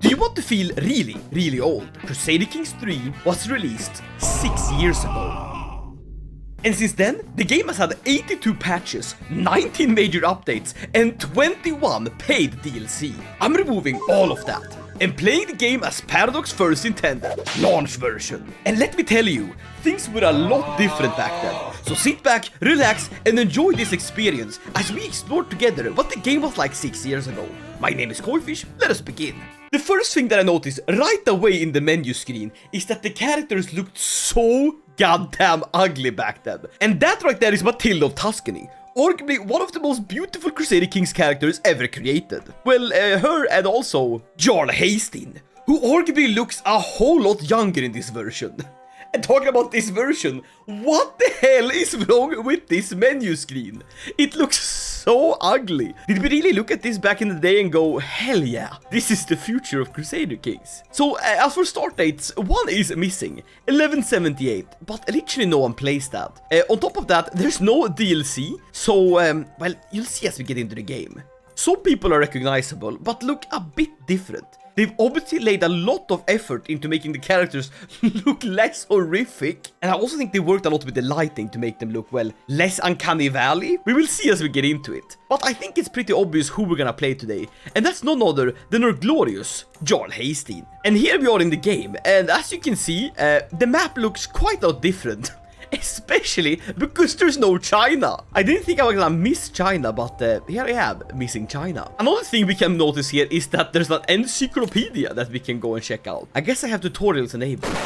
Do you want to feel really old? Crusader Kings 3 was released 6 years ago. And since then, the game has had 82 patches, 19 major updates, and 21 paid DLC. I'm removing all of that and playing the game as Paradox first intended, launch version. And let me tell you, things were a lot different back then. So sit back, relax, and enjoy this experience as we explore together what the game was like 6 years ago. My name is Koifish, let us begin. The first thing that I noticed right away in the menu screen is that the characters looked so goddamn ugly back then. And that right there is Matilda of Tuscany, arguably one of the most beautiful Crusader Kings characters ever created. Well, her and also Jarl Hæsteinn, who arguably looks a whole lot younger in this version. And talking about this version, what the hell is wrong with this menu screen? It looks so ugly. Did we really look at this back in the day and go, hell yeah, this is the future of Crusader Kings? So as for start dates, one is missing, 1178, but literally no one plays that. On top of that, there's no DLC, so well, you'll see as we get into the game. Some people are recognizable, but look a bit different. They've obviously laid a lot of effort into making the characters look less horrific. And I also think they worked a lot with the lighting to make them look, well, less uncanny valley. We will see as we get into it. But I think it's pretty obvious who we're gonna play today. And that's none other than our glorious Jarl Hæsteinn. And here we are in the game. And as you can see, the map looks quite a lot different. Especially because there's no China. I didn't think I was gonna miss China, but here I am, missing China. Another thing we can notice here is that there's an encyclopedia that we can go and check out. I guess I have tutorials enabled.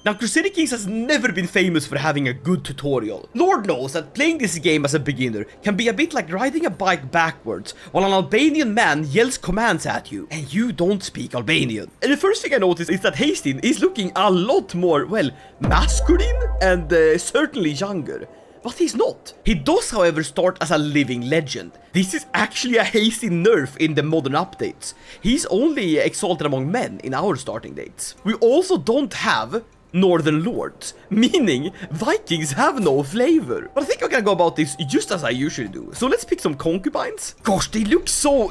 Now, Crusader Kings has never been famous for having a good tutorial. Lord knows that playing this game as a beginner can be a bit like riding a bike backwards while an Albanian man yells commands at you and you don't speak Albanian. And the first thing I noticed is that Hæsteinn is looking a lot more, well, masculine and certainly younger. But he's not. He does, however, start as a living legend. This is actually a Hæsteinn nerf in the modern updates. He's only exalted among men in our starting dates. We also don't have Northern Lords, meaning Vikings have no flavor. But I think I'm gonna go about this just as I usually do. So let's pick some concubines. Gosh, they look so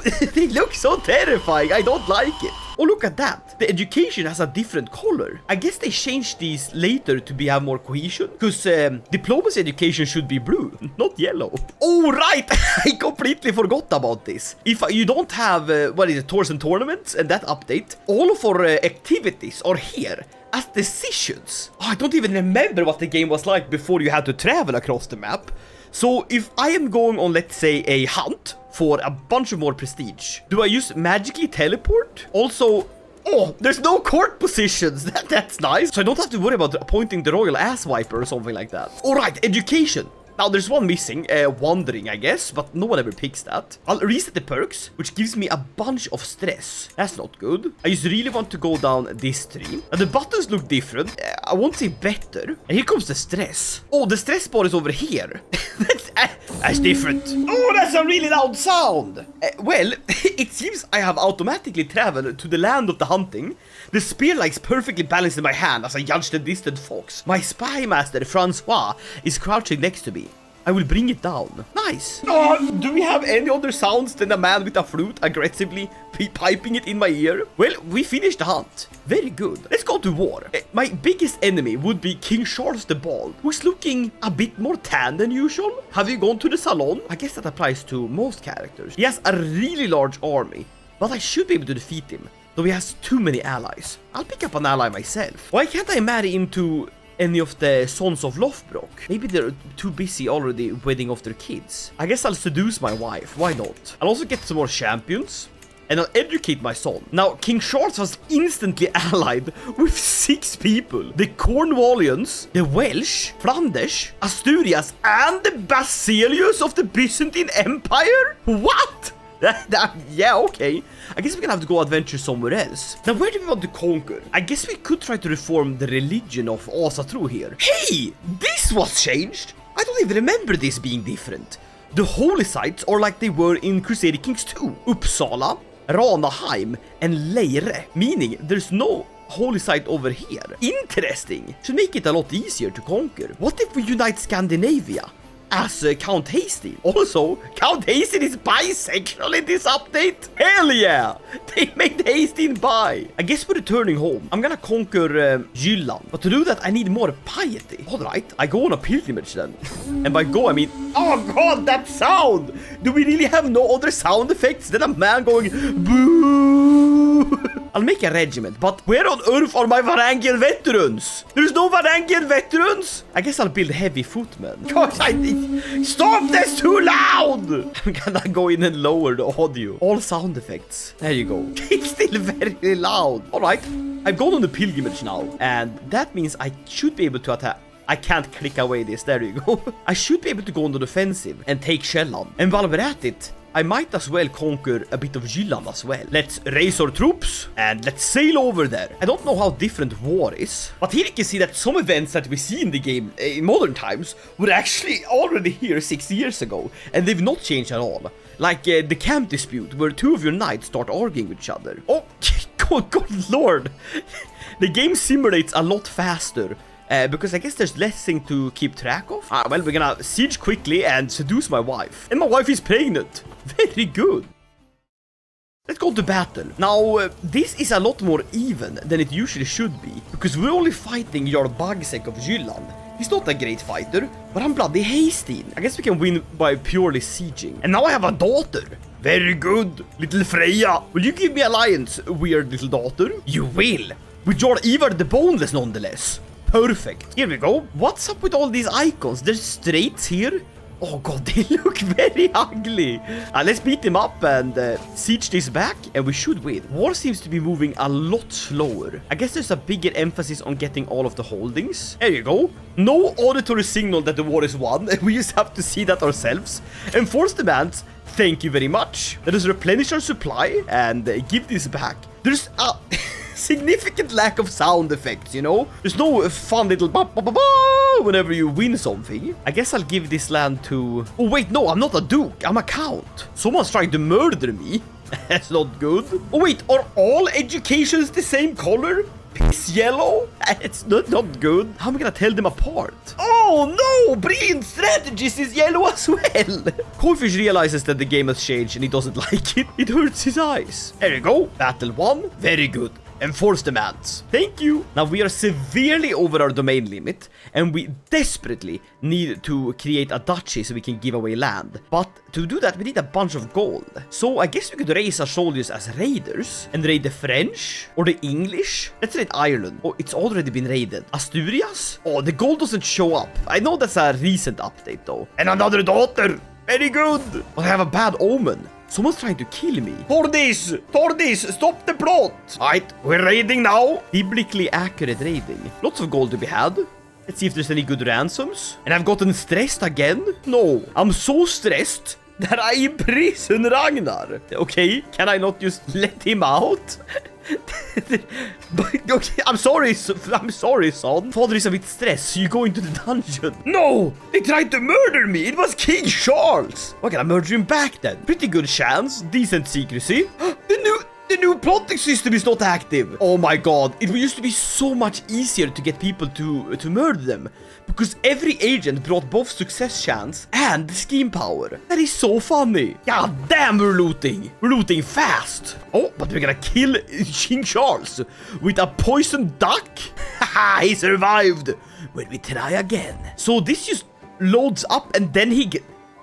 terrifying. I don't like it. Oh, look at that. The education has a different color. I guess they changed these later to have more cohesion, because diplomacy education should be blue, not yellow. Oh, right. I completely forgot about this. If you don't have, what is it, tours and tournaments and that update, all of our activities are here as decisions. Oh, I don't even remember what the game was like before you had to travel across the map. So if I am going on, let's say, a hunt for a bunch of more prestige, do I just magically teleport? Also, oh, there's no court positions. That's nice. So I don't have to worry about appointing the royal ass wiper or something like that. All right, education. Now, there's one missing, wandering, I guess, but no one ever picks that. I'll reset the perks, which gives me a bunch of stress. That's not good. I just really want to go down this tree. Now, the buttons look different. I won't say better. And here comes the stress. Oh, the stress bar is over here. That's different. Oh, that's a really loud sound. Well, it seems I have automatically traveled to the land of the hunting. The spear lies perfectly balanced in my hand as I judge the distant fox. My spy master, Francois, is crouching next to me. I will bring it down. Nice. Oh, do we have any other sounds than a man with a flute aggressively piping it in my ear? Well, we finished the hunt. Very good. Let's go to war. My biggest enemy would be King Charles the Bald, who's looking a bit more tan than usual. Have you gone to the salon? I guess that applies to most characters. He has a really large army, but I should be able to defeat him, though he has too many allies. I'll pick up an ally myself. Why can't I marry into any of the sons of Lothbrok? Maybe they're too busy already wedding off their kids. I guess I'll seduce my wife. Why not? I'll also get some more champions, and I'll educate my son. Now, King Charles was instantly allied with 6 people. The Cornwallians, the Welsh, Flanders, Asturias, and the Basilius of the Byzantine Empire? What? Yeah, okay. I guess we're gonna have to go adventure somewhere else. Now, where do we want to conquer? I guess we could try to reform the religion of Asatru here. Hey, this was changed. I don't even remember this being different. The holy sites are like they were in Crusader Kings 2. Uppsala, Ranaheim, and Leire. Meaning there's no holy site over here. Interesting. Should make it a lot easier to conquer. What if we unite Scandinavia? as Count Hæsteinn. Also, Count Hæsteinn is bisexual in this update. Hell yeah! They made Hæsteinn bi. I guess we're returning home. I'm gonna conquer Jylland. But to do that, I need more piety. Alright, I go on a pilgrimage then. And by go, I mean... Oh god, that sound! Do we really have no other sound effects than a man going... Boo! I'll make a regiment, but where on earth are my Varangian veterans? There's no Varangian veterans? I guess I'll build heavy footmen. Gosh, stop, that's too loud! I'm gonna go in and lower the audio. All sound effects. There you go. It's still very loud. Alright, I've gone on the pilgrimage now, and that means I should be able to attack. I can't click away this, there you go. I should be able to go on the defensive and take Sjælland. And while we're at it, I might as well conquer a bit of Jylland as well. Let's raise our troops and let's sail over there. I don't know how different war is, but here you can see that some events that we see in the game in modern times were actually already here 6 years ago, and they've not changed at all. Like the camp dispute where two of your knights start arguing with each other. Oh, good lord. The game simulates a lot faster. Because I guess there's less thing to keep track of. Well, we're gonna siege quickly and seduce my wife. And my wife is pregnant. Very good. Let's go to battle. Now, this is a lot more even than it usually should be. Because we're only fighting Jarl Bagsek of Jylland. He's not a great fighter, but I'm bloody Hæsteinn. I guess we can win by purely sieging. And now I have a daughter. Very good. Little Freya. Will you give me alliance, weird little daughter? You will. With Jarl Ivar the Boneless, nonetheless. Perfect. Here we go. What's up with all these icons? There's straits here. Oh god, they look very ugly. Let's beat them up and siege this back, and we should win. War seems to be moving a lot slower. I guess there's a bigger emphasis on getting all of the holdings. There you go. No auditory signal that the war is won. We just have to see that ourselves. Enforce demands. Thank you very much. Let us replenish our supply and give this back. There's a... significant lack of sound effects, you know? There's no fun little ba-ba-ba-ba whenever you win something. I guess I'll give this land to... Oh, wait, no, I'm not a duke. I'm a count. Someone's trying to murder me. That's not good. Oh, wait, are all educations the same color? Piss yellow? It's not good. How am I gonna tell them apart? Oh, no! Brilliant strategist is yellow as well. Koifish realizes that the game has changed and he doesn't like it. It hurts his eyes. There you go. Battle 1. Very good. Enforce demands. Thank you. Now we are severely over our domain limit, and we desperately need to create a duchy so we can give away land. But to do that, we need a bunch of gold. So I guess we could raise our soldiers as raiders and raid the French or the English. Let's raid Ireland. Oh, it's already been raided. Asturias? Oh, the gold doesn't show up. I know that's a recent update though. And another daughter. Very good. But I have a bad omen. Someone's trying to kill me. Tordis! Tordis! Stop the plot! Alright, we're raiding now. Biblically accurate raiding. Lots of gold to be had. Let's see if there's any good ransoms. And I've gotten stressed again? No. I'm so stressed that I imprison Ragnar. Okay, can I not just let him out? But, okay, I'm sorry, son. Father is a bit stressed, so you go into the dungeon. No! They tried to murder me! It was King Charles! Why can I murder him back then? Pretty good chance. Decent secrecy. The new plotting system is not active. Oh my god. It used to be so much easier to get people to murder them. Because every agent brought both success chance and scheme power. That is so funny. God damn, we're looting. We're looting fast. Oh, but we're gonna kill King Charles with a poisoned duck. Haha, he survived. Will we try again? So this just loads up and then he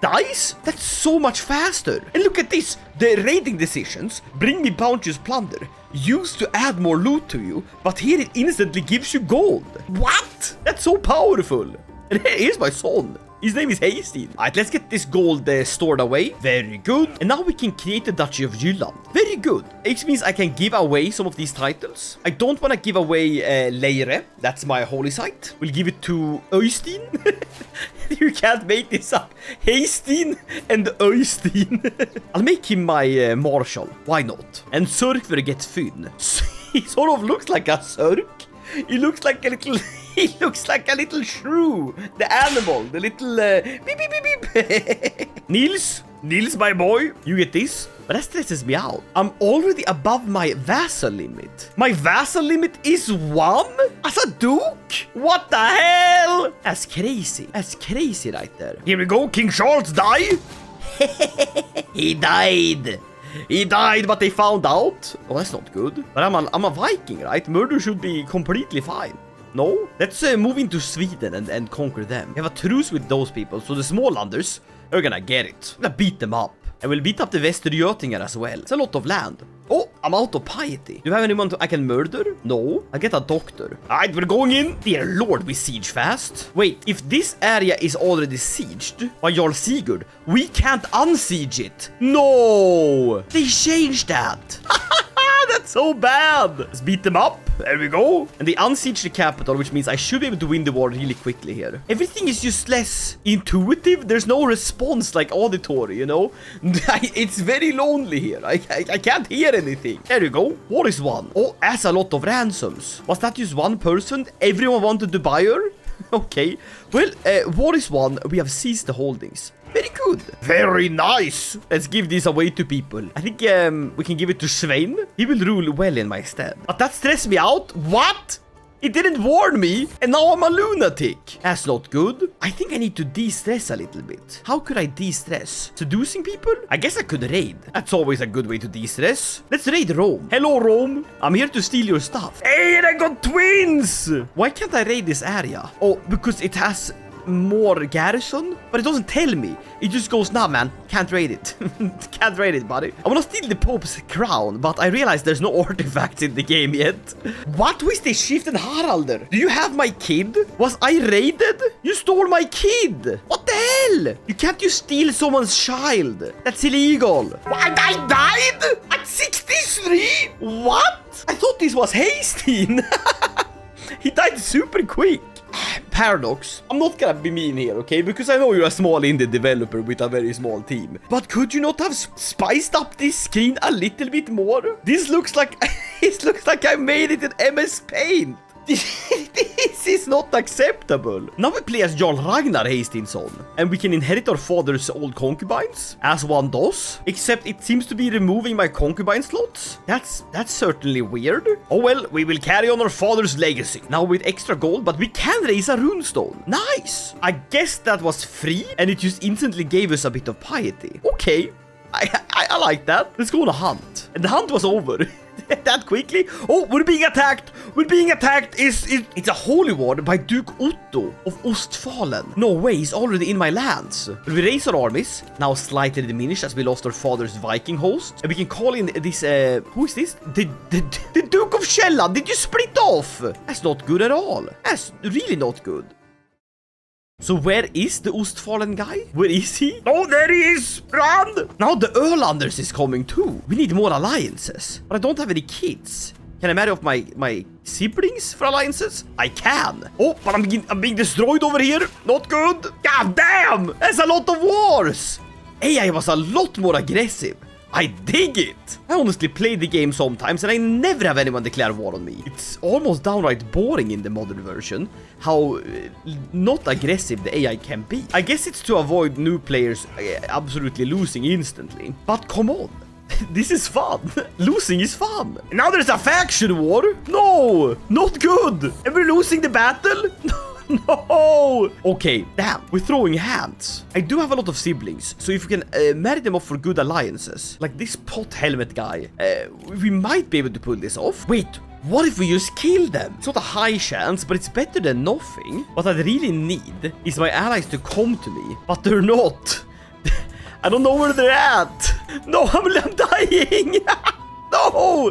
dies? That's so much faster. And look at this. The raiding decisions bring me bounteous plunder. Used to add more loot to you, but here it instantly gives you gold. What? That's so powerful. And here's my son. His name is Hæsteinn. Alright, let's get this gold stored away. Very good. And now we can create the Duchy of Jylland. Very good. It means I can give away some of these titles. I don't want to give away Leire. That's my holy site. We'll give it to Øystein. You can't make this up. Hæsteinn and Øystein. I'll make him my marshal. Why not? And Sørkver gets Fyn. He sort of looks like a Sørk. He looks like a little... He looks like a little shrew. The animal. The little... beep, beep, beep, beep. Niels, Nils, my boy, you get this. But that stresses me out. I'm already above my vassal limit. My vassal limit is 1? As a duke? What the hell? That's crazy. That's crazy right there. Here we go. King Charles die. He died. He died, but they found out. Oh, that's not good. But I'm a Viking, right? Murder should be completely fine. No? Let's move into Sweden and conquer them. We have a truce with those people, so the Smålanders are gonna get it. I'm gonna beat them up. I will beat up the Västergötingar as well. It's a lot of land. Oh, I'm out of piety. Do you have anyone I can murder? No. I get a doctor. Alright, we're going in. Dear Lord, we siege fast. Wait, if this area is already sieged by Jarl Sigurd, we can't unsiege it. No! They changed that. That's so bad. Let's beat them up. There we go. And they unsiege the capital, which means I should be able to win the war really quickly here. Everything is just less intuitive. There's no response like auditory, you know? It's very lonely here. I can't hear anything. There you go. War is won. Oh, that's a lot of ransoms. Was that just one person? Everyone wanted to buy her? Okay. Well, war is won. We have seized the holdings. Very good. Very nice. Let's give this away to people. I think we can give it to Svein. He will rule well in my stead. But that stressed me out. What? He didn't warn me, and now I'm a lunatic. That's not good. I think I need to de-stress a little bit. How could I de-stress? Seducing people? I guess I could raid. That's always a good way to de-stress. Let's raid Rome. Hello, Rome. I'm here to steal your stuff. Hey, I got twins! Why can't I raid this area? Oh, because it has more garrison, but it doesn't tell me. It just goes, nah man, can't raid it. Can't raid it, buddy. I want to steal the Pope's crown, but I realize there's no artifacts in the game yet. What was this shift and Haralder? Do you have my kid? Was I raided? You stole my kid. What the hell? You can't just steal someone's child. That's illegal. What? I died at 63? What? I thought this was Hæsteinn. He died super quick. Paradox, I'm not gonna be mean here, okay? Because I know you're a small indie developer with a very small team. But could you not have spiced up this screen a little bit more? This looks like it looks like I made it in MS Paint. This is not acceptable. Now we play as Jarl Ragnar Hæsteinsson, and we can inherit our father's old concubines, as one does. Except it seems to be removing my concubine slots. That's certainly weird. Oh well, we will carry on our father's legacy. Now with extra gold, but we can raise a runestone. Nice. I guess that was free, and it just instantly gave us a bit of piety. Okay. I like that. Let's go on a hunt. And the hunt was over. That quickly. Oh, we're being attacked. We're being attacked. It's a holy war by Duke Otto of Ostfalen. No way, he's already in my lands. But we raise our armies, now slightly diminished as we lost our father's Viking host. And we can call in this, who is this? The Duke of Sjælland. Did you split off? That's not good at all. That's really not good. So where is the Ostfalen guy? Where is he? Oh, there he is! Run! Now the Ölanders is coming too. We need more alliances. But I don't have any kids. Can I marry off my siblings for alliances? I can. Oh, but I'm being destroyed over here. Not good. God damn! That's a lot of wars. AI was a lot more aggressive. I dig it! I honestly play the game sometimes and I never have anyone declare war on me. It's almost downright boring in the modern version how not aggressive the AI can be. I guess it's to avoid new players absolutely losing instantly. But come on. This is fun. Losing is fun. Now there's a faction war. No, not good. And we're losing the battle. No! Okay, damn, we're throwing hands. I do have a lot of siblings, so if we can marry them off for good alliances, like this pot helmet guy, we might be able to pull this off. Wait, what if we just kill them? It's not a high chance, but it's better than nothing. What I really need is my allies to come to me, but they're not. I don't know where they're at. No, I'm dying. No!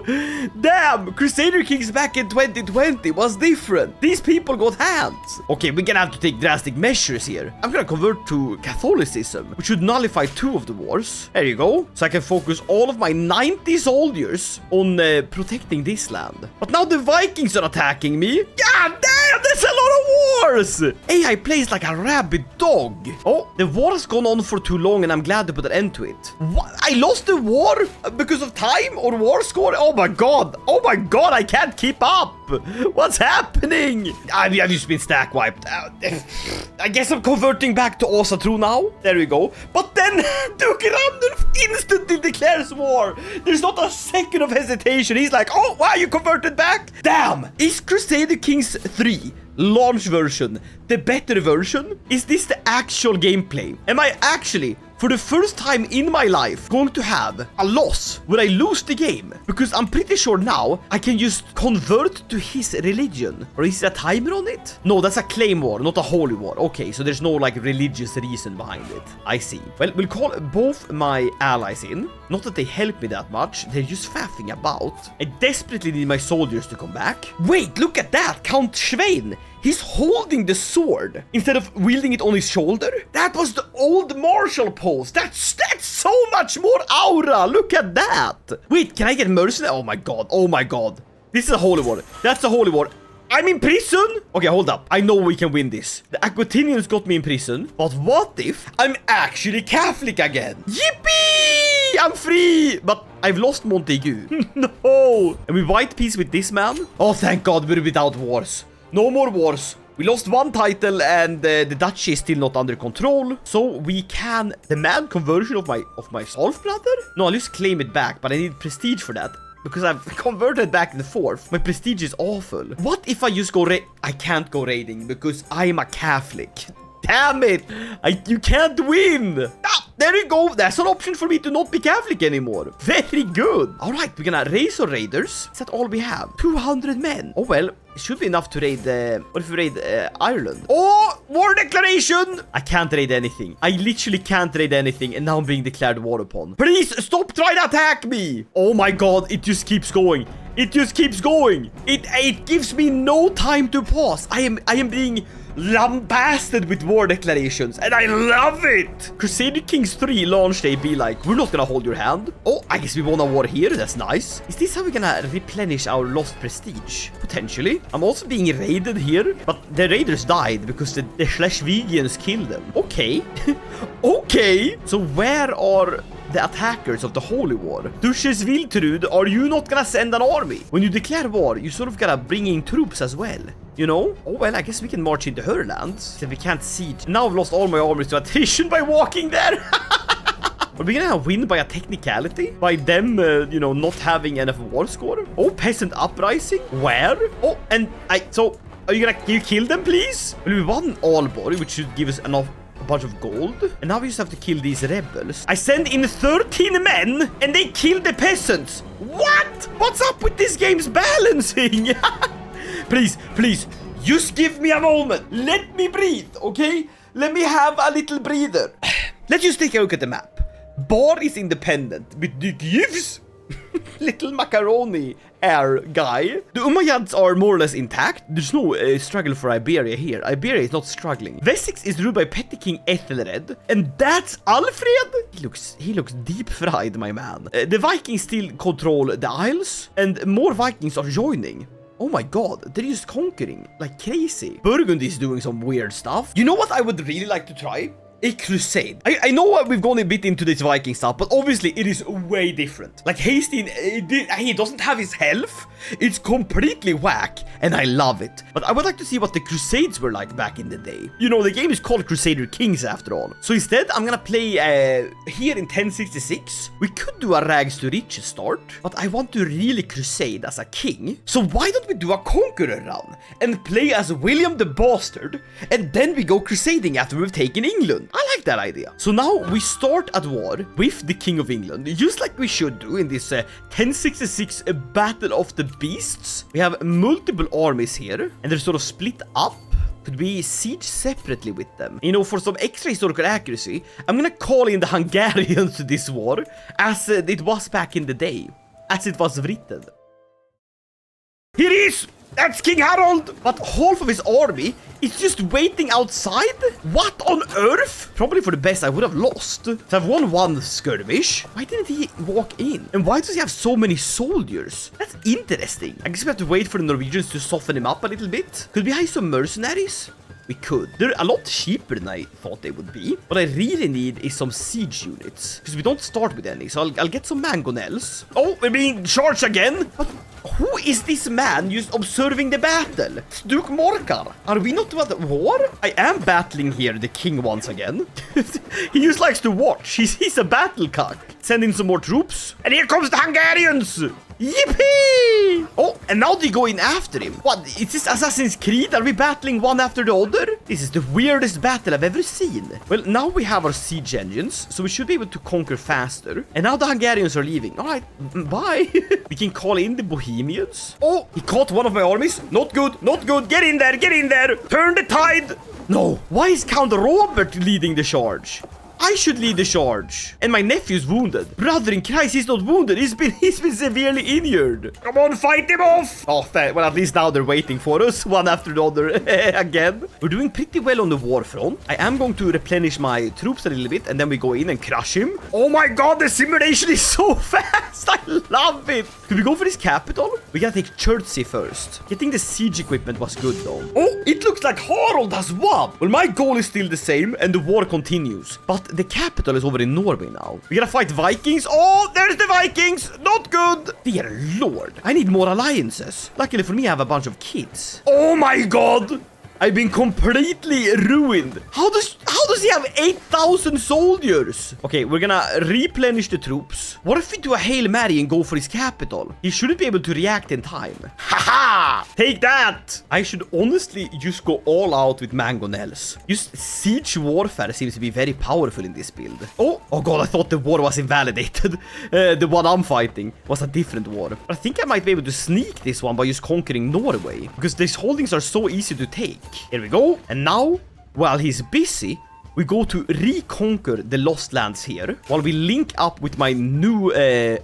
Damn! Crusader Kings back in 2020 was different. These people got hands. Okay, we're gonna have to take drastic measures here. I'm gonna convert to Catholicism, which should nullify 2 of the wars. There you go. So I can focus all of my 90 soldiers on protecting this land. But now the Vikings are attacking me. God damn! There's a lot of wars! AI plays like a rabid dog. Oh, the war has gone on for too long and I'm glad to put an end to it. What? I lost the war because of time or war score? Oh my god! Oh my god, I can't keep up! What's happening? I've just been stack wiped. I guess I'm converting back to Asatru now. There we go. But then Duke Randulf instantly declares war. There's not a second of hesitation. He's like, oh, wow, you converted back? Damn! Is Crusader Kings 3 launch version the better version? Is this the actual gameplay? Am I actually, for the first time in my life, going to have a loss where I lose the game? Because I'm pretty sure now I can just convert to his religion. Or is there a timer on it? No, that's a claim war, not a holy war. Okay, so there's no like religious reason behind it. I see. Well, we'll call both my allies in. Not that they help me that much, they're just faffing about. I desperately need my soldiers to come back. Wait, look at that, Count Svein. He's holding the sword instead of wielding it on his shoulder. That was the old martial pose. That's so much more aura. Look at that. Wait, can I get mercenary? Oh my god. Oh my god. This is a holy war. That's a holy war. I'm in prison. Okay, hold up. I know we can win this. The Aquitanians got me in prison. But what if I'm actually Catholic again? Yippee! I'm free. But I've lost Montague. No. And we white peace with this man. Oh, thank God we're without wars. No more wars. We lost one title and the duchy is still not under control. So we can demand conversion of my half brother? No, I'll just claim it back, but I need prestige for that. Because I've converted back the fourth. My prestige is awful. What if I just go I can't go raiding because I'm a Catholic. Damn it! You can't win! Ah, there you go! That's an option for me to not be Catholic anymore. Very good! Alright, we're gonna raise our raiders. Is that all we have? 200 men. Oh well, it should be enough to raid... what if we raid Ireland? Oh! War declaration! I can't raid anything. I literally can't raid anything and now I'm being declared war upon. Please, stop trying to attack me! Oh my god, it just keeps going. It just keeps going. It gives me no time to pause. I am being lambasted with war declarations and I love it. Crusader Kings 3 launch day be like, we're not gonna hold your hand. Oh, I guess we won a war here. That's nice. Is this how we're gonna replenish our lost prestige? Potentially. I'm also being raided here, but the raiders died because the Schleswigians killed them. Okay. Okay. So where are the attackers of the Holy War? Duchess Wiltrud, are you not gonna send an army? When you declare war, you sort of gotta bring in troops as well. You know? Oh, well, I guess we can march into her lands. Then we can't siege. Now I've lost all my armies to attrition by walking there. Are we gonna win by a technicality? By them, you know, not having enough war score? Oh, peasant uprising? Where? Oh, and so, are you gonna kill them, please? Well, we won Aalborg, which should give us enough... a bunch of gold. And now we just have to kill these rebels. I send in 13 men and they kill the peasants. What? What's up with this game's balancing? Please, please, just give me a moment. Let me breathe, okay? Let me have a little breather. Let's just take a look at the map. Bar is independent, but the gives... little macaroni hair guy. The Umayyads are more or less intact. There's no struggle for Iberia here. Iberia is not struggling. Wessex is ruled by petty king Ethelred, and that's Alfred. He looks deep fried, my man. The Vikings still control the Isles, and more Vikings are joining. Oh my god, they're just conquering like crazy. Burgundy is doing some weird stuff. You know what I would really like to try? A crusade. I know we've gone a bit into this Viking stuff, but obviously it is way different. Like Hæsteinn, he doesn't have his health. It's completely whack, and I love it. But I would like to see what the Crusades were like back in the day. You know, the game is called Crusader Kings after all. So instead, I'm gonna play here in 1066. We could do a rags to riches start, but I want to really crusade as a king. So why don't we do a conqueror run and play as William the Bastard, and then we go crusading after we've taken England? I like that idea. So now we start at war with the King of England, just like we should do in this 1066 Battle of the Beasts. We have multiple armies here, and they're sort of split up. Could we siege separately with them? You know, for some extra historical accuracy, I'm gonna call in the Hungarians to this war, as it was back in the day, as it was written. Here he is! That's King Harold! But half of his army is just waiting outside? What on earth? Probably for the best. I would have lost. So I've won one skirmish. Why didn't he walk in? And why does he have so many soldiers? That's interesting. I guess we have to wait for the Norwegians to soften him up a little bit. Could we hire some mercenaries? we could. They're a lot cheaper than I thought they would be. What I really need is some siege units, because we don't start with any, so I'll get some mangonels. Oh, we're being charged again. But who is this man just observing the battle? Duke Morkar. Are we not at war? I am battling here, the king once again. He just likes to watch. He's a battle cock. Send in some more troops. And here comes the Hungarians. Yippee! Oh, and now they go in after him. What? Is this Assassin's Creed? Are we battling one after the other? This is the weirdest battle I've ever seen. Well, now we have our siege engines, so we should be able to conquer faster. And now the Hungarians are leaving. All right, bye. We can call in the Bohemians. Oh, he caught one of my armies. Not good, not good. Get in there, get in there. Turn the tide. No, why is Count Robert leading the charge? I should lead the charge. And my nephew's wounded. Brother in Christ, he's not wounded. He's been severely injured. Come on, fight him off. Oh, well, at least now they're waiting for us. One after the other. Again. We're doing pretty well on the war front. I am going to replenish my troops a little bit. And then we go in and crush him. Oh my god, the simulation is so fast. I love it. Could we go for this capital? We gotta take Chertsey first. Getting the siege equipment was good though. Oh, it looks like Harald has won. Well, my goal is still the same. And the war continues. But the capital is over in Norway now. We gotta fight Vikings. Oh, there's the Vikings. Not good. Dear Lord. I need more alliances. Luckily for me, I have a bunch of kids. Oh my god. I've been completely ruined. How does he have 8,000 soldiers? Okay, we're gonna replenish the troops. What if we do a Hail Mary and go for his capital? He shouldn't be able to react in time. Haha! Take that! I should honestly just go all out with mangonels. Just siege warfare seems to be very powerful in this build. Oh god, I thought the war was invalidated. The one I'm fighting was a different war. But I think I might be able to sneak this one by just conquering Norway, because these holdings are so easy to take. Here we go. And now, while he's busy, we go to reconquer the lost lands here, while we link up with my new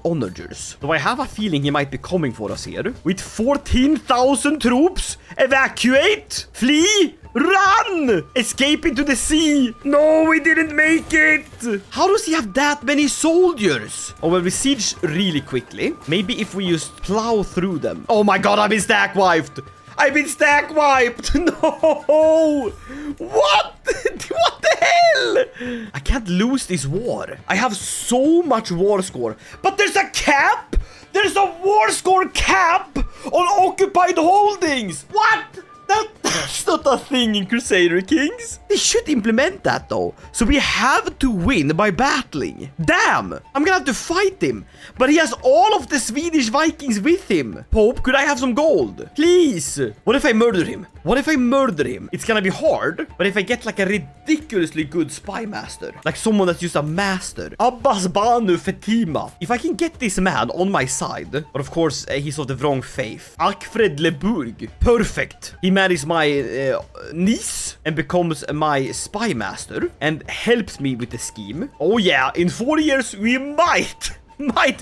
onagers. So I have a feeling he might be coming for us here. With 14,000 troops. Evacuate! Flee! Run! Escape into the sea! No, we didn't make it! How does he have that many soldiers? Oh, well, we siege really quickly. Maybe if we just plow through them. Oh my god, I've been stack wiped! I've been stack wiped! No! What? What the hell? I can't lose this war. I have so much war score. But there's a cap! There's a war score cap on occupied holdings! What? That's not a thing in Crusader Kings. They should implement that though. So we have to win by battling. Damn! I'm gonna have to fight him. But he has all of the Swedish Vikings with him. Pope, could I have some gold? Please. What if I murder him? What if I murder him? It's gonna be hard. But if I get like a ridiculously good spy master, like someone that's just a master. Abbas Banu Fatima. If I can get this man on my side. But of course, he's of the wrong faith. Alfred Leburg. Perfect. He marries my niece and becomes my spy master and helps me with the scheme. Oh yeah, in 4 years we might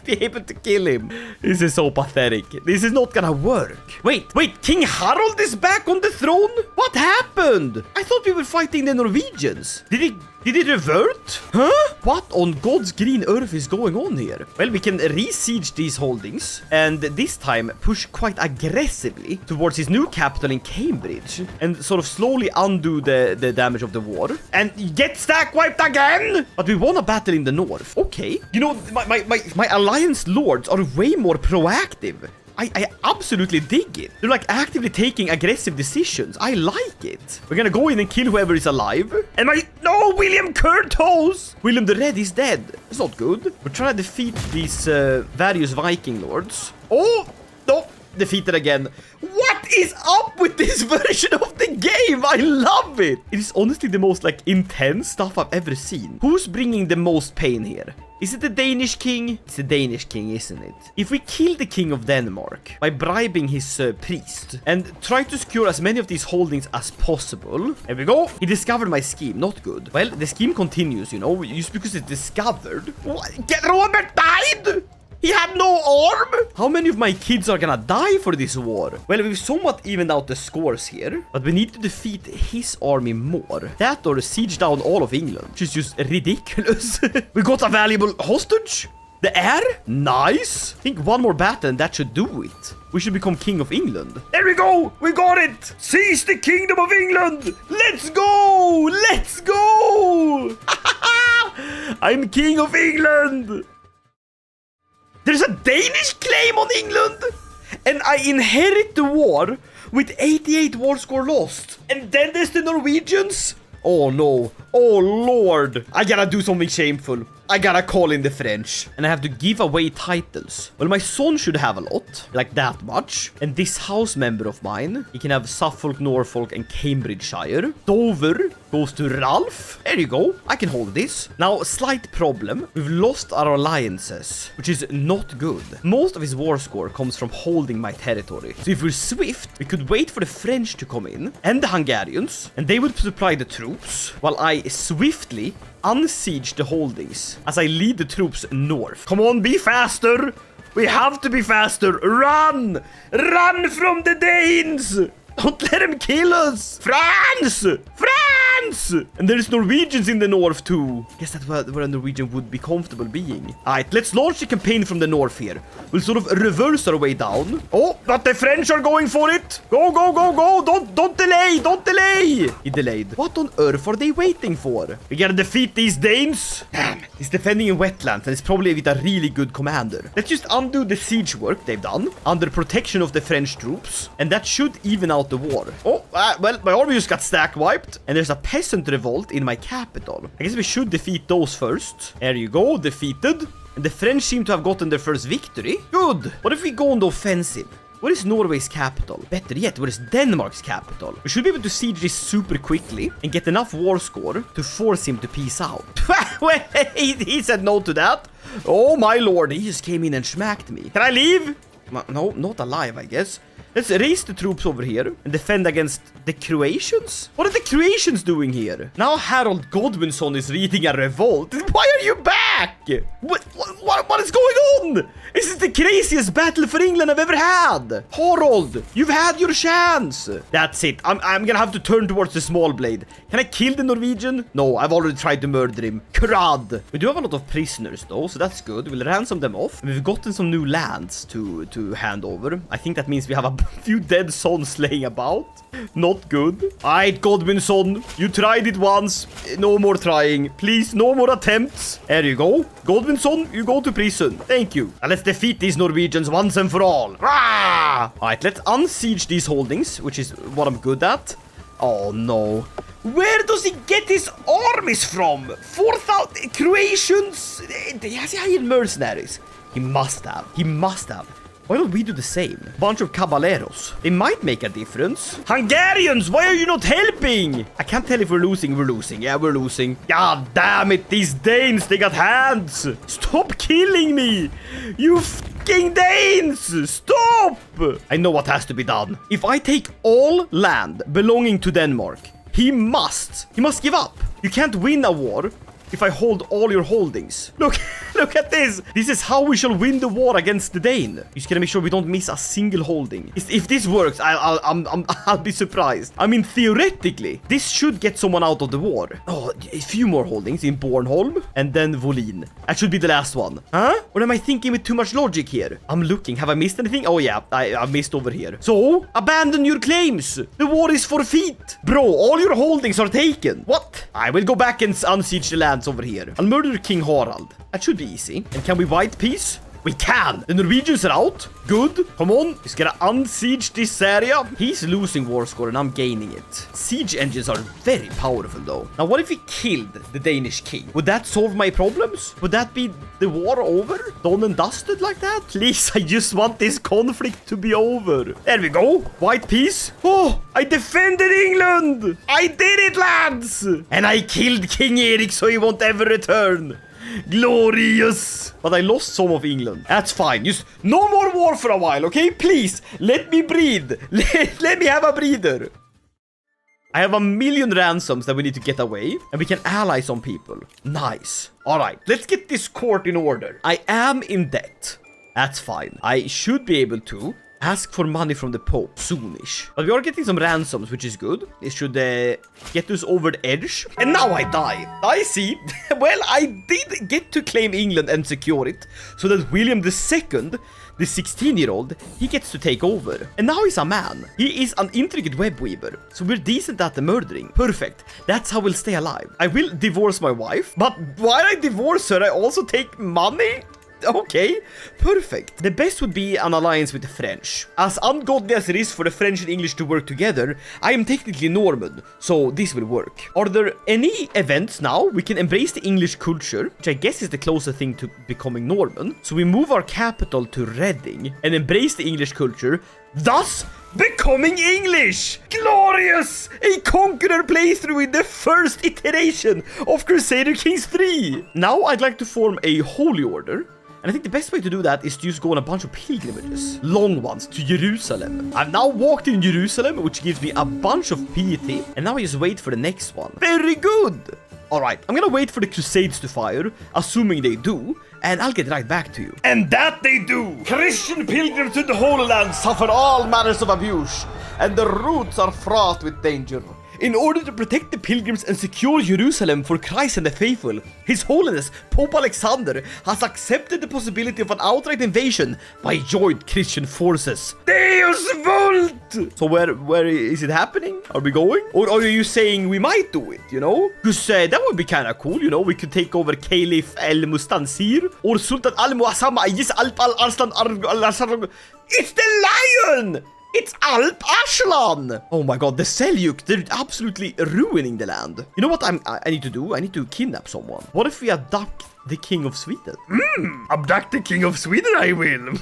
be able to kill him. This is so pathetic. This is not gonna work. Wait, King Harald is back on the throne? What happened? I thought we were fighting the Norwegians. Did it revert? Huh? What on God's green earth is going on here? Well, we can re-siege these holdings and this time push quite aggressively towards his new capital in Cambridge and sort of slowly undo the damage of the war and get stack wiped again. But we won a battle in the north. Okay. You know, my alliance lords are way more proactive. I absolutely dig it. They're like actively taking aggressive decisions. I like it. We're gonna go in and kill whoever is alive. And no, William Curthose! William the Red is dead. That's not good. We're trying to defeat these various Viking lords. Oh, no. Defeated again. What is up with this version of the game? I love it. It is honestly the most like intense stuff I've ever seen. Who's bringing the most pain here? Is it the Danish king? It's the Danish king, isn't it? If we kill the king of Denmark by bribing his priest and try to secure as many of these holdings as possible. There we go. He discovered my scheme. Not good. Well, the scheme continues, you know, just because it's discovered. What? Robert died? He had no arm? How many of my kids are gonna die for this war? Well, we've somewhat evened out the scores here, but we need to defeat his army more. That or siege down all of England, which is just ridiculous. We got a valuable hostage. The heir? Nice. I think one more battle and that should do it. We should become King of England. There we go. We got it. Seize the Kingdom of England. Let's go. Let's go. I'm King of England. There's a Danish claim on England. And I inherit the war with 88 war score lost. And then there's the Norwegians. Oh no. Oh lord. I gotta do something shameful. I gotta call in the French. And I have to give away titles. Well, my son should have a lot. Like that much. And this house member of mine, he can have Suffolk, Norfolk, and Cambridgeshire. Dover goes to Ralph. There you go. I can hold this. Now, slight problem. We've lost our alliances, which is not good. Most of his war score comes from holding my territory. So if we're swift, we could wait for the French to come in and the Hungarians, and they would supply the troops while I swiftly unsiege the holdings as I lead the troops north. Come on, be faster. We have to be faster. Run! Run from the Danes! Don't let them kill us! France! France! And there's Norwegians in the north too. Guess that's where a Norwegian would be comfortable being. Alright, let's launch the campaign from the north here. We'll sort of reverse our way down. Oh, but the French are going for it. Go, go, go, go. Don't delay. Don't delay. He delayed. What on earth are they waiting for? We gotta defeat these Danes. Damn, he's defending in wetlands and it's probably with a really good commander. Let's just undo the siege work they've done under protection of the French troops. And that should even out the war. Oh, well, my army just got stack wiped. And there's a peasant revolt in my capital. I guess we should defeat those first. There you go, defeated. And the French seem to have gotten their first victory. Good. What if we go on the offensive? Where is Norway's capital? Better yet, where is Denmark's capital? We should be able to siege this super quickly and get enough war score to force him to peace out. Wait, he said no to that. Oh my lord, he just came in and smacked me. Can I leave? No, not alive, I guess. Let's raise the troops over here and defend against the Croatians. What are the Croatians doing here? Now Harold Godwinson is leading a revolt. Why are you back? What is going on? This is the craziest battle for England I've ever had. Harold, you've had your chance. That's it. I'm gonna have to turn towards the small blade. Can I kill the Norwegian? No, I've already tried to murder him. Crud. We do have a lot of prisoners though, so that's good. We'll ransom them off. And we've gotten some new lands to hand over. I think that means we have a few dead sons laying about. Not good. Alright, Godwinson, you tried it once. No more trying. Please, no more attempts. There you go. Godwinson, you go to prison. Thank you. Now let's defeat these Norwegians once and for all. Alright, let's unsiege these holdings, which is what I'm good at. Oh no. Where does he get his armies from? 4,000 Croatians? Has he hired mercenaries? He must have. He must have. Why don't we do the same? Bunch of caballeros. They might make a difference. Hungarians, why are you not helping? I can't tell if we're losing. We're losing. Yeah, we're losing. God damn it. These Danes, they got hands. Stop killing me. You fucking Danes. Stop. I know what has to be done. If I take all land belonging to Denmark, he must give up. You can't win a war if I hold all your holdings. Look at this. This is how we shall win the war against the Dane. Just gotta make sure we don't miss a single holding. If this works, I'll be surprised. I mean, theoretically, this should get someone out of the war. Oh, a few more holdings in Bornholm and then Volin. That should be the last one. Huh? Or am I thinking with too much logic here? I'm looking. Have I missed anything? Oh yeah, I missed over here. So, abandon your claims. The war is forfeit. Bro, all your holdings are taken. What? I will go back and unsiege the lands over here. I'll murder King Harald. That should be easy. And can we white peace? We can. The Norwegians are out. Good. Come on. He's gonna unsiege this area. He's losing war score and I'm gaining it. Siege engines are very powerful though. Now what if we killed the Danish king? Would that solve my problems? Would that be the war over? Done and dusted like that? Please, I just want this conflict to be over. There we go. White peace. Oh, I defended England. I did it, lads. And I killed King Erik so he won't ever return. Glorious. But I lost some of England. That's fine. Just no more war for a while, okay? Please, let me breathe. Let me have a breather. I have 1 million ransoms that we need to get away. And we can ally some people. Nice. Alright, let's get this court in order. I am in debt. That's fine. I should be able to Ask for money from the Pope soonish. But we are getting some ransoms, which is good. This should get us over the edge. And now I die. I see. Well, I did get to claim England and secure it, so that William II, the 16-year-old, he gets to take over. And now he's a man. He is an intricate web weaver, so we're decent at the murdering. Perfect. That's how we'll stay alive. I will divorce my wife, but while I divorce her, I also take money? Okay, perfect. The best would be an alliance with the French. As ungodly as it is for the French and English to work together, I am technically Norman, so this will work. Are there any events now? We can embrace the English culture, which I guess is the closest thing to becoming Norman. So we move our capital to Reading and embrace the English culture, thus becoming English! Glorious! A conqueror playthrough in the first iteration of Crusader Kings 3! Now I'd like to form a holy order. And I think the best way to do that is to just go on a bunch of pilgrimages. Long ones to Jerusalem. I've now walked in Jerusalem, which gives me a bunch of piety. And now I just wait for the next one. Very good! Alright, I'm gonna wait for the Crusades to fire, assuming they do, and I'll get right back to you. And that they do! Christian pilgrims to the Holy Land suffer all manners of abuse, and the routes are fraught with danger. In order to protect the pilgrims and secure Jerusalem for Christ and the faithful, His Holiness Pope Alexander has accepted the possibility of an outright invasion by joint Christian forces. Deus Vult! So where is it happening? Are we going? Or are you saying we might do it, you know? Because that would be kind of cool, you know? We could take over Caliph El-Mustansir or Sultan Al-Muassam Ayis Alp Al-Arslan Al-Arslan. It's the lion! It's Alp Arslan! Oh my god, the Seljuk, they're absolutely ruining the land. You know what I need to do? I need to kidnap someone. What if we abduct the King of Sweden? Abduct the King of Sweden, I will.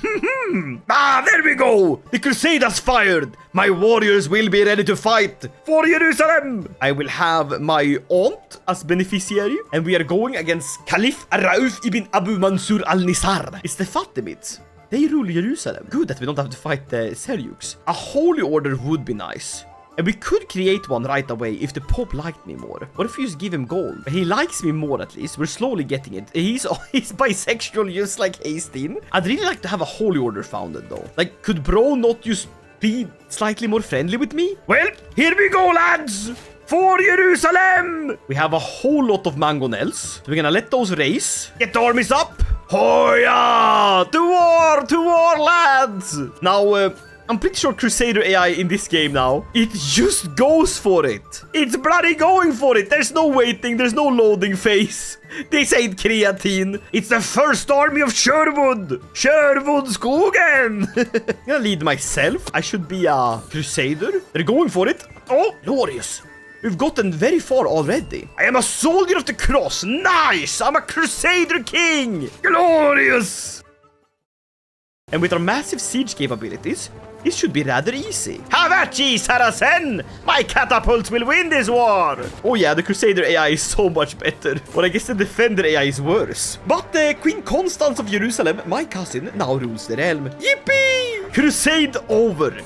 There we go! The Crusade has fired! My warriors will be ready to fight for Jerusalem! I will have my aunt as beneficiary, and we are going against Caliph Rauf ibn Abu Mansur al-Nisar. It's the Fatimids. They rule Jerusalem. Good that we don't have to fight the Seljuks. A holy order would be nice. And we could create one right away if the Pope liked me more. What if we just give him gold? He likes me more at least. We're slowly getting it. He's bisexual just like Hæsteinn. I'd really like to have a holy order founded though. Like, could bro not just be slightly more friendly with me? Well, here we go, lads! For Jerusalem! We have a whole lot of mangonels. So we're gonna let those race. Get the armies up! Hoya! To war, lads! Now, I'm pretty sure Crusader AI in this game now, it just goes for it. It's bloody going for it. There's no waiting. There's no loading phase. This ain't creatine. It's the first army of Sherwood. Sherwoodskogen. I'm gonna lead myself. I should be a Crusader. They're going for it. Oh, glorious. We've gotten very far already. I am a soldier of the cross. Nice! I'm a Crusader King. Glorious! And with our massive siege capabilities, this should be rather easy. Have at ye, Saracen! My catapults will win this war! Oh yeah, the Crusader AI is so much better. But I guess the Defender AI is worse. But Queen Constance of Jerusalem, my cousin, now rules the realm. Yippee! Crusade over.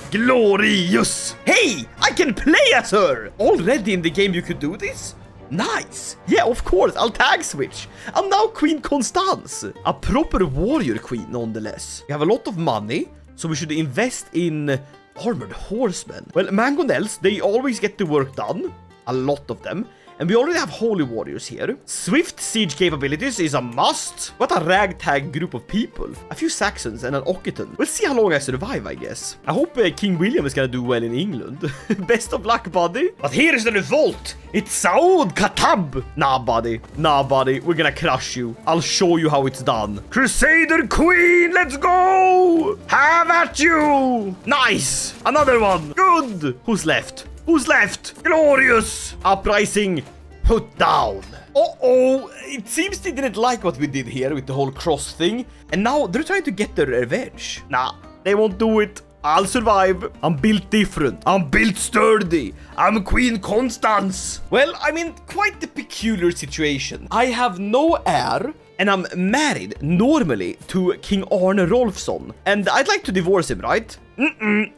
Glorious! Hey, I can play as her! Already in the game you could do this? Nice! Yeah, of course, I'll tag switch. I'm now Queen Constance. A proper warrior queen, nonetheless. We have a lot of money, so we should invest in armored horsemen. Well, mangonels, they always get the work done. A lot of them. And we already have holy warriors here. Swift siege capabilities is a must. What a ragtag group of people. A few Saxons and an Occitan. We'll see how long I survive, I guess. I hope King William is gonna do well in England. Best of luck, buddy. But here is the revolt. It's Saud Khattab. Nah, buddy. Nah, buddy. We're gonna crush you. I'll show you how it's done. Crusader Queen, let's go. Have at you. Nice. Another one. Good. Who's left? Who's left? Glorious! Uprising, put down. Uh-oh, it seems they didn't like what we did here with the whole cross thing. And now they're trying to get their revenge. Nah, they won't do it. I'll survive. I'm built different. I'm built sturdy. I'm Queen Constance. Well, I'm in quite the peculiar situation. I have no heir. And I'm married, normally, to King Arne Rolfsson. And I'd like to divorce him, right?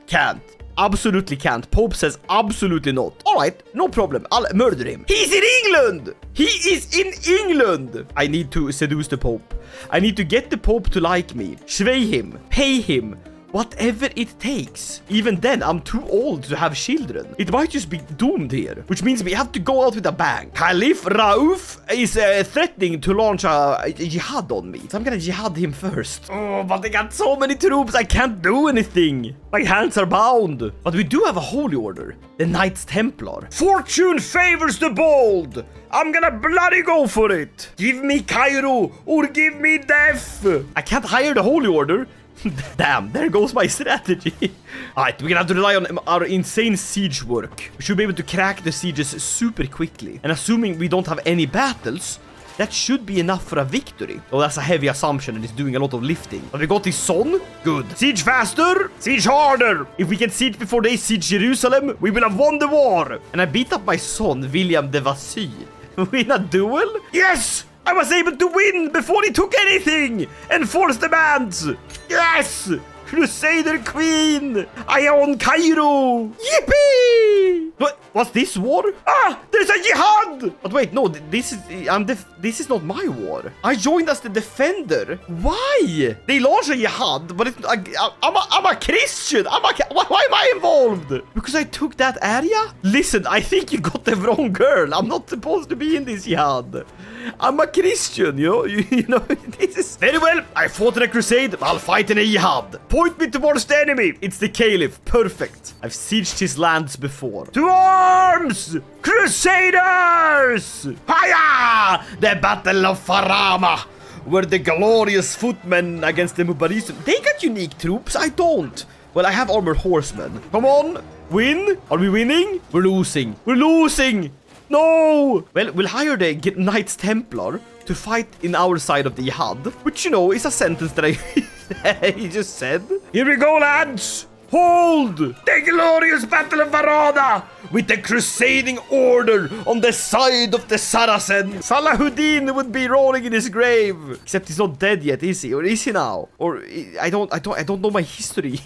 Can't. Absolutely can't. Pope says absolutely not. Alright, no problem. I'll murder him. He's in England! He is in England! I need to seduce the Pope. I need to get the Pope to like me. Sway him. Pay him. Whatever it takes. Even then, I'm too old to have children. It might just be doomed here, which means we have to go out with a bang. Caliph Rauf is threatening to launch a jihad on me. So I'm gonna jihad him first. Oh, but they got so many troops, I can't do anything. My hands are bound. But we do have a holy order. The Knights Templar. Fortune favors the bold. I'm gonna bloody go for it. Give me Cairo or give me death. I can't hire the holy order. Damn, there goes my strategy. Alright, we're gonna have to rely on our insane siege work. We should be able to crack the sieges super quickly. And assuming we don't have any battles, that should be enough for a victory. Oh, that's a heavy assumption and it's doing a lot of lifting. But we got his son? Good. Siege faster, siege harder. If we can siege before they siege Jerusalem, we will have won the war. And I beat up my son, William de Vassy. Win a duel? Yes! I was able to win before he took anything! Enforce demands! Yes! Crusader Queen! I own Cairo! Yippee! What's this war? Ah! There's a jihad! But wait, no, this is not my war. I joined as the defender. Why? They launched a jihad, but I'm a Christian. Why am I involved? Because I took that area? Listen, I think you got the wrong girl. I'm not supposed to be in this jihad. I'm a Christian, you know? You know, this is... Very well, I fought in a crusade, I'll fight in a jihad. Point me towards the enemy. It's the Caliph. Perfect. I've sieged his lands before. To arms! Crusaders! Hiya! The Battle of Farama, where the glorious footmen against the Mubarism. They got unique troops, I don't. Well, I have armored horsemen. Come on, win. Are we winning? We're losing. We're losing. No! Well, we'll hire the Knights Templar to fight in our side of the jihad, which, you know, is a sentence that he just said. Here we go, lads! Hold! The glorious Battle of Verona with the crusading order on the side of the Saracen. Salahuddin would be rolling in his grave. Except he's not dead yet, is he? Or is he now? Or I don't know my history.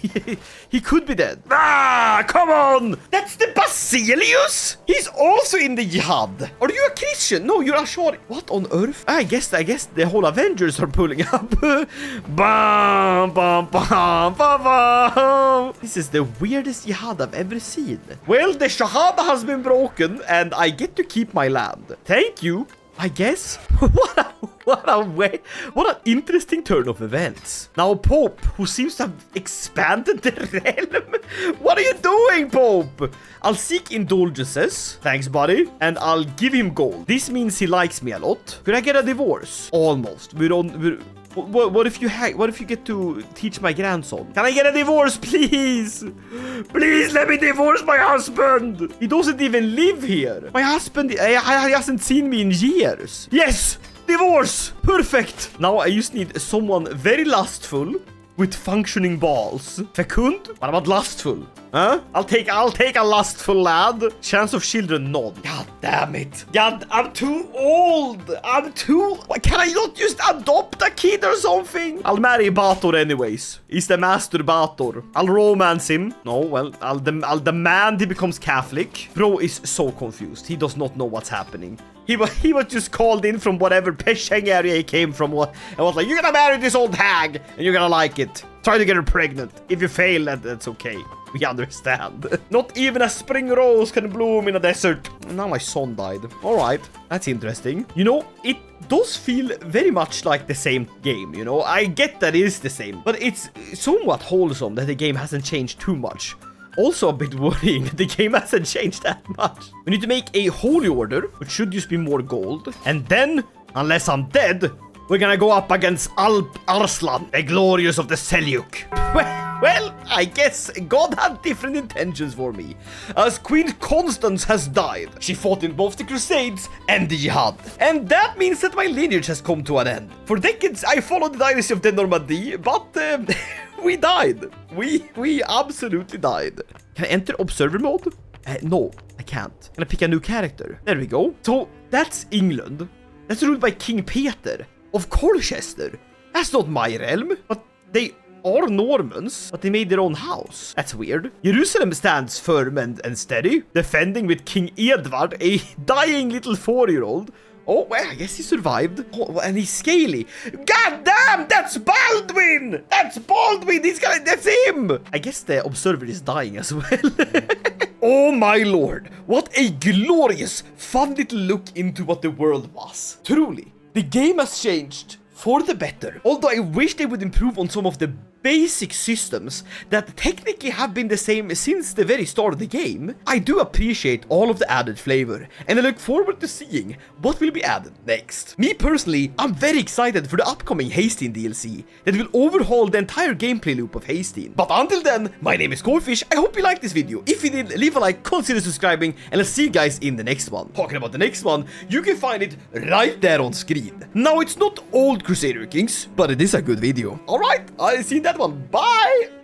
He could be dead. Ah, come on! That's the Basilius? He's also in the jihad. Are you a Christian? No, you're a Ashari. What on earth? I guess the whole Avengers are pulling up. Bam, bam, bam, bam, bam. This is the weirdest jihad I've ever seen. Well, the Shahada has been broken, and I get to keep my land. Thank you, I guess. What an interesting turn of events. Now, Pope, who seems to have expanded the realm. What are you doing, Pope? I'll seek indulgences. Thanks, buddy. And I'll give him gold. This means he likes me a lot. Could I get a divorce? Almost. What if you get to teach my grandson? Can I get a divorce, please? Please let me divorce my husband. He doesn't even live here. My husband, he hasn't seen me in years. Yes, divorce. Perfect. Now I just need someone very lustful with functioning balls. Fecund? What about lustful? Huh? I'll take a lustful lad. Chance of children, none. God damn it. God, I'm too old. Can I not just adopt a kid or something? I'll marry Bator anyways. He's the master Bator. I'll romance him. No, well, I'll demand he becomes Catholic. Bro is so confused. He does not know what's happening. He was just called in from whatever Pesheng area he came from and was like, you're gonna marry this old hag and you're gonna like it. Try to get her pregnant. If you fail, that's okay. We understand. Not even a spring rose can bloom in a desert. Now my son died. All right, that's interesting. You know, it does feel very much like the same game, you know? I get that it is the same, but it's somewhat wholesome that the game hasn't changed too much. Also a bit worrying that the game hasn't changed that much. We need to make a holy order, which should just be more gold. And then, unless I'm dead, we're gonna go up against Alp Arslan, the glorious of the Seljuk. Well, I guess God had different intentions for me, as Queen Constance has died. She fought in both the Crusades and the Jihad. And that means that my lineage has come to an end. For decades, I followed the dynasty of the Normandy, but we died. We absolutely died. Can I enter observer mode? No, I can't. Can I pick a new character? There we go. So, that's England. That's ruled by King Peter of Colchester. That's not my realm, but they are Normans, but they made their own house. That's weird. Jerusalem stands firm and steady, defending with King Edward, a dying little 4-year-old, Oh, well, I guess he survived. Oh, and he's scaly. God damn, that's Baldwin! That's Baldwin! That's him! I guess the observer is dying as well. Oh my lord, what a glorious, fun little look into what the world was. Truly, the game has changed for the better. Although I wish they would improve on some of the basic systems that technically have been the same since the very start of the game, I do appreciate all of the added flavor, and I look forward to seeing what will be added next. Me personally, I'm very excited for the upcoming Hæsteinn DLC that will overhaul the entire gameplay loop of Hæsteinn. But until then, my name is Koifish. I hope you liked this video. If you did, leave a like, consider subscribing, and I'll see you guys in the next one. Talking about the next one, you can find it right there on screen. Now, it's not old Crusader Kings, but it is a good video. Alright, I'll see you in that one. Bye!